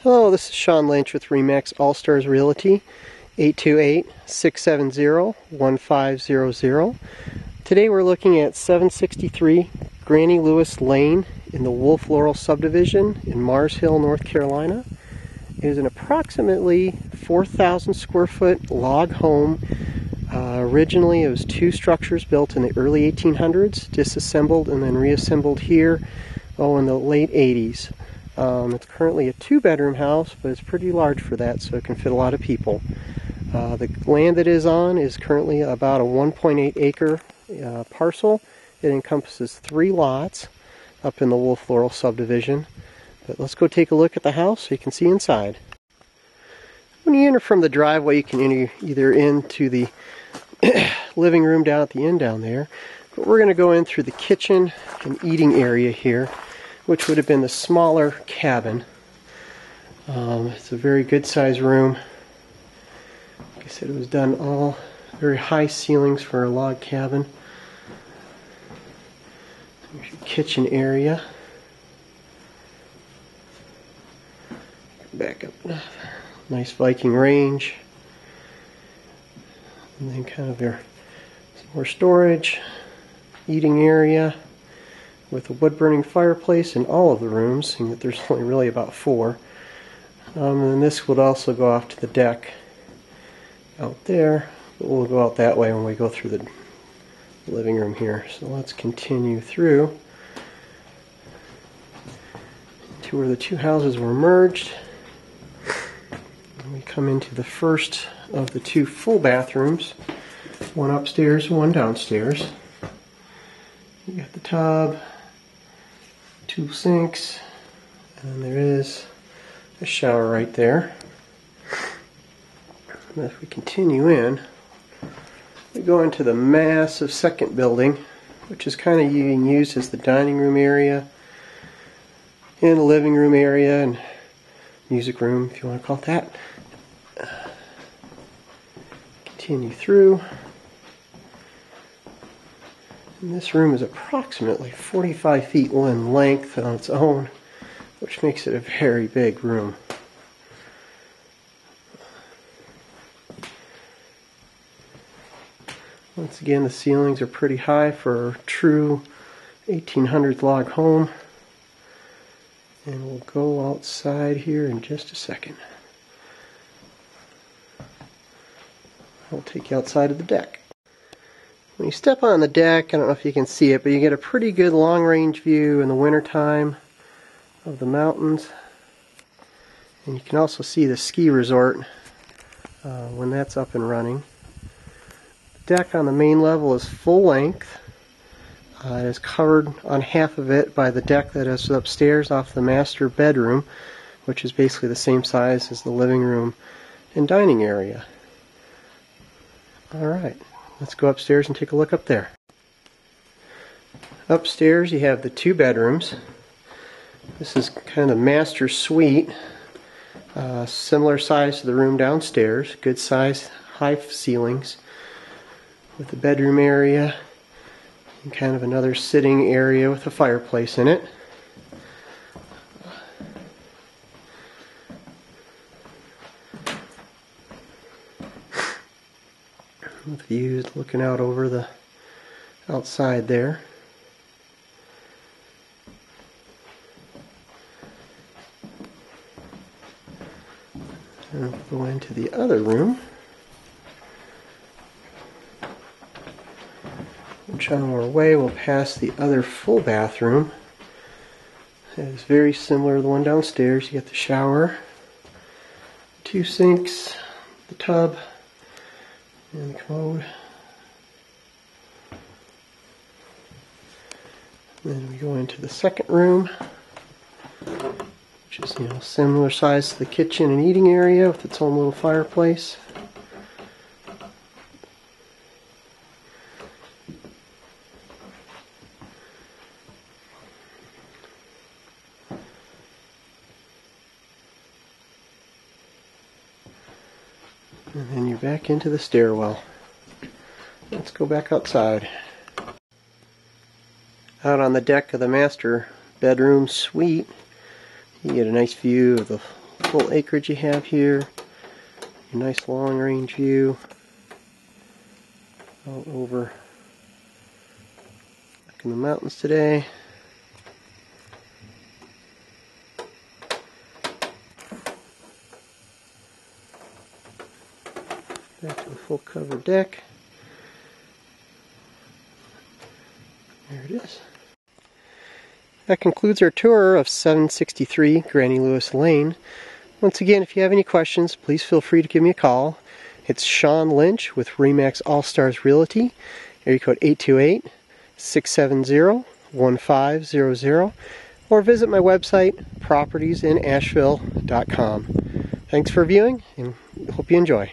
Hello, this is Sean Lynch with RE/MAX All Stars Realty, 828-670-1500. Today we're looking at 763 Granny Lewis Lane in the Wolf Laurel subdivision in Mars Hill, North Carolina. It is an approximately 4,000 square foot log home. Originally it was two structures built in the early 1800s, disassembled and then reassembled here in the late 80s. It's currently a two-bedroom house, but it's pretty large for that, so it can fit a lot of people. The land that it is on is currently about a 1.8 acre parcel. It encompasses 3 lots up in the Wolf Laurel subdivision. But let's go take a look at the house so you can see inside. When you enter from the driveway, you can enter either into the living room down at the end down there, but we're going to go in through the kitchen and eating area here, which would have been the smaller cabin. It's a very good sized room. Like I said, it was done all very high ceilings for a log cabin. There's your kitchen area. Back up, nice Viking range. And then kind of some more storage, eating area, with a wood-burning fireplace in all of the rooms, seeing that there's only really about 4. And this would also go off to the deck out there, but we'll go out that way when we go through the living room here. So let's continue through to where the two houses were merged. And we come into the first of the 2 full bathrooms, one upstairs and one downstairs. You got the tub, 2 sinks, and there is a shower right there. And if we continue in, we go into the massive second building, which is kind of being used as the dining room area and the living room area and music room, if you want to call it that. Continue through. And this room is approximately 45 feet in length on its own, which makes it a very big room. Once again, the ceilings are pretty high for a true 1800s log home. And we'll go outside here in just a second. I'll take you outside of the deck. When you step on the deck, I don't know if you can see it, but you get a pretty good long-range view in the wintertime of the mountains. And you can also see the ski resort when that's up and running. The deck on the main level is full length. It is covered on half of it by the deck that is upstairs off the master bedroom, which is basically the same size as the living room and dining area. Alright. Let's go upstairs and take a look up there. Upstairs you have the 2 bedrooms. This is kind of master suite. Similar size to the room downstairs. Good size, high ceilings. With the bedroom area and kind of another sitting area with a fireplace in it. With views looking out over the outside there. And we'll go into the other room, which on our way we'll pass the other full bathroom. It is very similar to the one downstairs. You get the shower, 2 sinks, the tub, and the commode. Then we go into the second room, which is similar size to the kitchen and eating area with its own little fireplace. And then you're back into the stairwell. Let's go back outside. Out on the deck of the master bedroom suite, you get a nice view of the full acreage you have here. A nice long range view all over in the mountains today. Back to a full cover deck. There it is. That concludes our tour of 763 Granny Lewis Lane. Once again, if you have any questions, please feel free to give me a call. It's Sean Lynch with Remax All Stars Realty, area code 828-670-1500, or visit my website, propertiesinasheville.com. Thanks for viewing, and hope you enjoy.